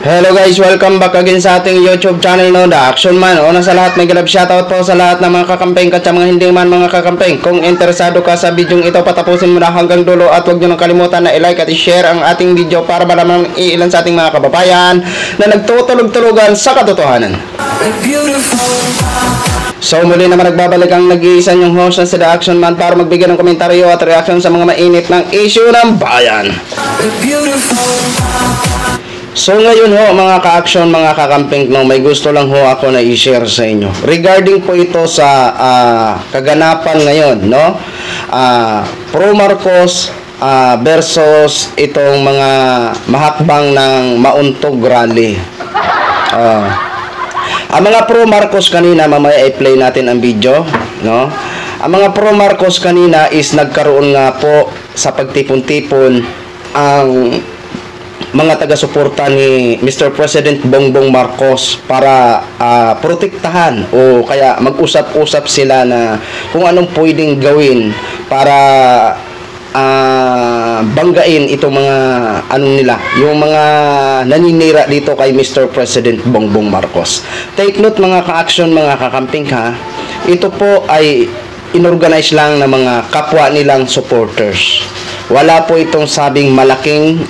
Hello guys, welcome back again sa ating YouTube channel, no, The Action Man. Una sa lahat, may galab shoutout po sa lahat ng mga kakampeng at sa mga hindi man mga kakampeng. Kung interesado ka sa video ito, patapusin mo na hanggang dulo at huwag nyo nang kalimutan na i-like at i-share ang ating video para malaman ilan sa ating mga kababayan na nagtutulog-tulugan sa katotohanan. So muli naman nagbabalik ang nag-iisa yung host na si The Action Man para magbigay ng komentaryo at reaction sa mga mainit ng issue ng bayan. So ngayon ho mga ka-action, mga kakamping, no, may gusto lang ho ako na i-share sa inyo. Regarding po ito sa kaganapan ngayon, no? Pro Marcos versus itong mga mahakbang ng Mauntog Rally. Ang mga Pro Marcos kanina, mamaya i-play natin ang video, no? Ang mga Pro Marcos kanina is nagkaroon nga po sa pagtipon-tipon ang mga taga-suporta ni Mr. President Bongbong Marcos para protektahan o kaya mag-usap-usap sila na kung anong pwedeng gawin para banggain itong mga anong nila, yung mga naninira dito kay Mr. President Bongbong Marcos. Take note mga ka-action, mga kakamping ha, ito po ay inorganize lang ng mga kapwa nilang supporters. Wala po itong sabing malaking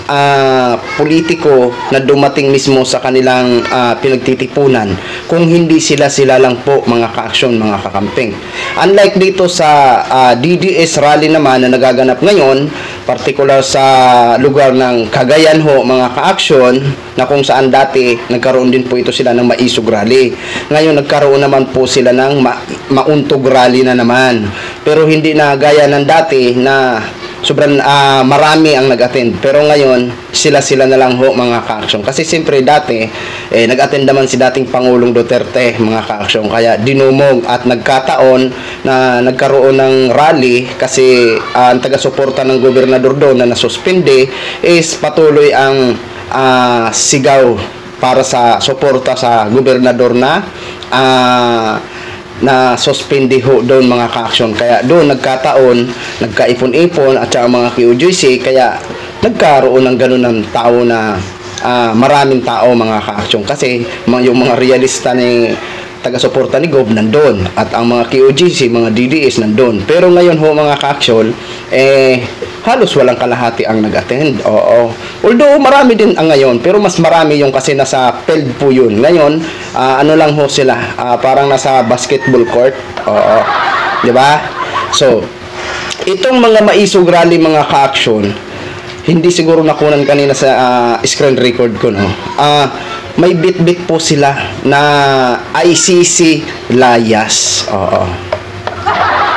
politiko na dumating mismo sa kanilang pinagtitipunan kung hindi sila lang po mga ka-action, mga kakamping. Unlike dito sa DDS rally naman na nagaganap ngayon, particular sa lugar ng Cagayan ho, mga ka-action, na kung saan dati nagkaroon din po ito sila ng Maisog Rally. Ngayon nagkaroon naman po sila ng Mauntog Rally na naman. Pero hindi na gaya ng dati na sobrang marami ang nag-attend. Pero ngayon, sila na lang ho mga ka-action. Kasi siyempre dati, nag-attend naman si dating Pangulong Duterte mga ka-action. Kaya dinumog at nagkataon na nagkaroon ng rally kasi ang taga-suporta ng gobernador doon na nasuspende is patuloy ang sigaw para sa suporta sa gobernador na suspende ho doon mga ka-action. Kaya doon nagkataon, nagkaipon-ipon at saka mga QGC, kaya nagkaroon ng ganun ng tao na maraming tao mga ka-action. Kasi yung mga realista ni taga-suporta ni Gob nandun at ang mga QGC, mga DDS nandun. Pero ngayon ho mga ka-action, halos walang kalahati ang nag-attend. Oo. Although marami din ang ngayon, pero mas marami yung kasi nasa field po yun. Ngayon, ano lang ho sila, parang nasa basketball court. Oo. Diba? So, itong mga Maisog Rally mga ka-action, hindi siguro nakunan kanina sa screen record ko, no? May bit-bit po sila na ICC layas. Oo.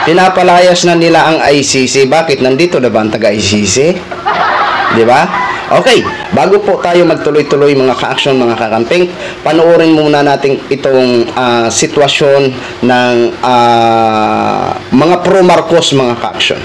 Pinapalayas na nila ang ICC. Bakit? Nandito na ba ang taga-ICC? Diba? Okay. Bago po tayo magtuloy-tuloy mga ka-action, mga kakamping, panoorin muna natin itong sitwasyon ng mga Pro Marcos, mga ka-action.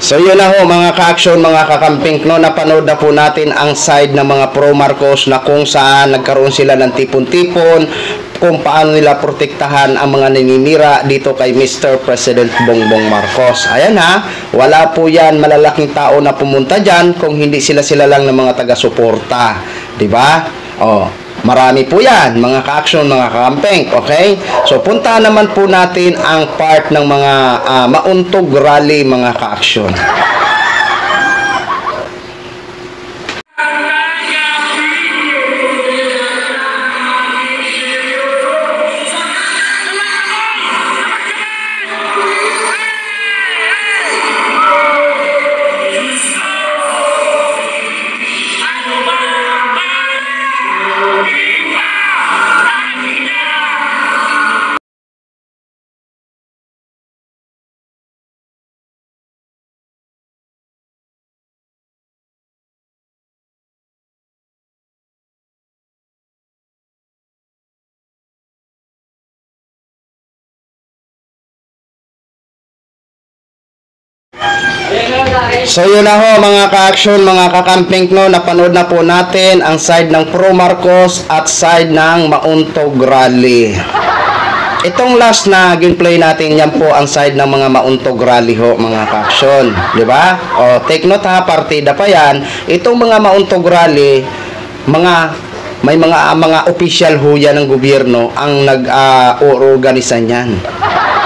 So yun na ho mga ka-action, mga kakamping, no, napanood na po natin ang side ng mga Pro Marcos na kung saan nagkaroon sila ng tipon-tipon, kung paano nila protektahan ang mga naninira dito kay Mr. President Bongbong Marcos. Ayan ha, wala po yan malalaking tao na pumunta dyan kung hindi sila lang ng mga taga-suporta. Diba? Oh, marami po yan, mga ka-action, mga kakampeng. Okay? So, puntahan naman po natin ang part ng mga Mauntog Rally, mga ka-action. So yun na ho mga ka-action, mga kakamping no, napanood na po natin ang side ng Pro Marcos at side ng Mauntog Rally. Itong last na gameplay natin, yan po ang side ng mga Mauntog Rally ho mga ka-action, di ba? O take note ha, partida pa yan. Itong mga Mauntog Rally, may mga official ho yan ng gobyerno ang nag-organisa niyan.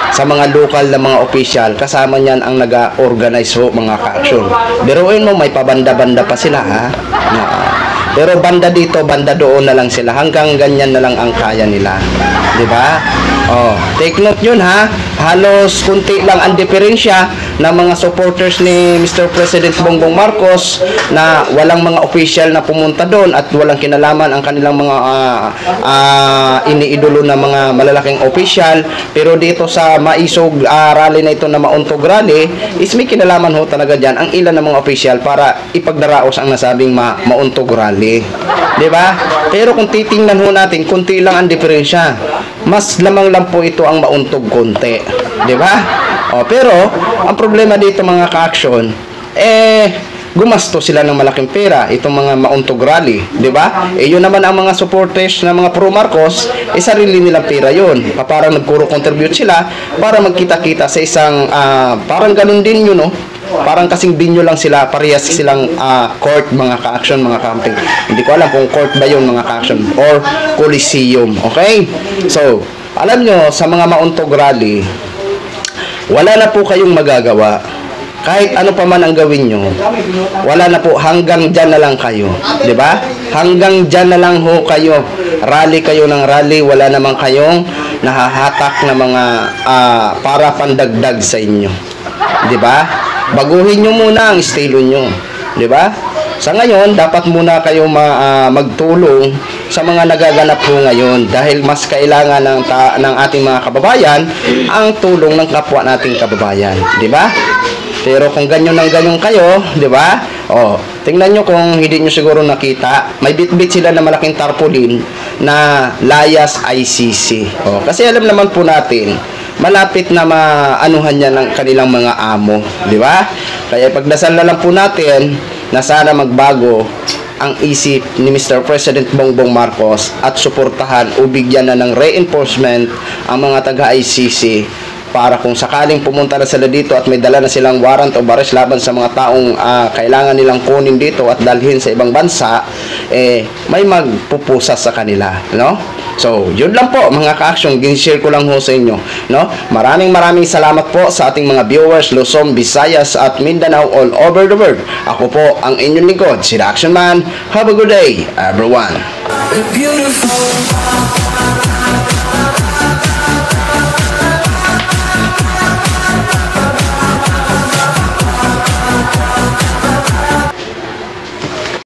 Sa mga local na mga official, kasama niyan ang nag-organize ho mga ka-action. Biruin mo, may pabanda-banda pa sila ha. Pero banda dito, banda doon na lang sila. Hanggang ganyan na lang ang kaya nila. Di ba? Oh, take note yun ha. Halos kunti lang ang diferensya ng mga supporters ni Mr. President Bongbong Marcos na walang mga official na pumunta doon at walang kinalaman ang kanilang mga iniidolo na mga malalaking official. Pero dito sa maisog rally na ito na Mauntog Rally is may kinalaman ho talaga dyan ang ilan ng mga official para ipagdaraos ang nasabing Mauntog Rally. Diba? Pero kung titingnan ho natin, kunti lang ang diferensya. Mas lamang lang po ito ang Mauntog konti. Diba? O, pero, ang problema dito mga ka-action, gumasto sila ng malaking pera, itong mga Mauntog Rally, di ba? Yun naman ang mga supporters ng mga Pro Marcos, sarili nilang pera yun. Parang nagkuro-contribute sila para magkita-kita sa isang, parang ganun din yun, no? Parang kasing binyo lang sila, parehas silang court, mga ka-action, mga camping. Hindi ko alam kung court ba yun, mga ka-action, or coliseum, okay? So, alam nyo, sa mga Mauntog Rally, wala na po kayong magagawa. Kahit ano pa man ang gawin nyo, wala na po, hanggang dyan na lang kayo. Diba? Hanggang dyan na lang ho kayo. Rally kayo ng rally, wala naman kayong nahahatak na mga para pandagdag sa inyo. Diba? Baguhin nyo muna ang estilo nyo. Diba? Sa ngayon, dapat muna kayo magtulong sa mga nagaganap po ngayon dahil mas kailangan ng ating mga kababayan ang tulong ng kapwa nating kababayan. Diba? Pero kung ganyan ng ganyan kayo, di ba? Oh, tingnan nyo kung hindi nyo siguro nakita, may bit-bit sila na malaking tarpaulin na layas ICC. Oh, kasi alam naman po natin, malapit na maanuhan niya ng kanilang mga amo, di ba? Kaya pagdasal na lang po natin na sana magbago ang isip ni Mr. President Bongbong Marcos at suportahan o bigyan na ng reinforcement ang mga taga-ICC para kung sakaling pumunta na sila dito at may dala na silang warrant o arrest laban sa mga taong kailangan nilang kunin dito at dalhin sa ibang bansa, may magpupusa sa kanila, no? So, yun lang po mga ka-action, gin-share ko lang ho sa inyo, no? Maraming salamat po sa ating mga viewers, Luzon, Visayas at Mindanao all over the world. Ako po ang inyong lingkod, si The Action Man. Have a good day, everyone.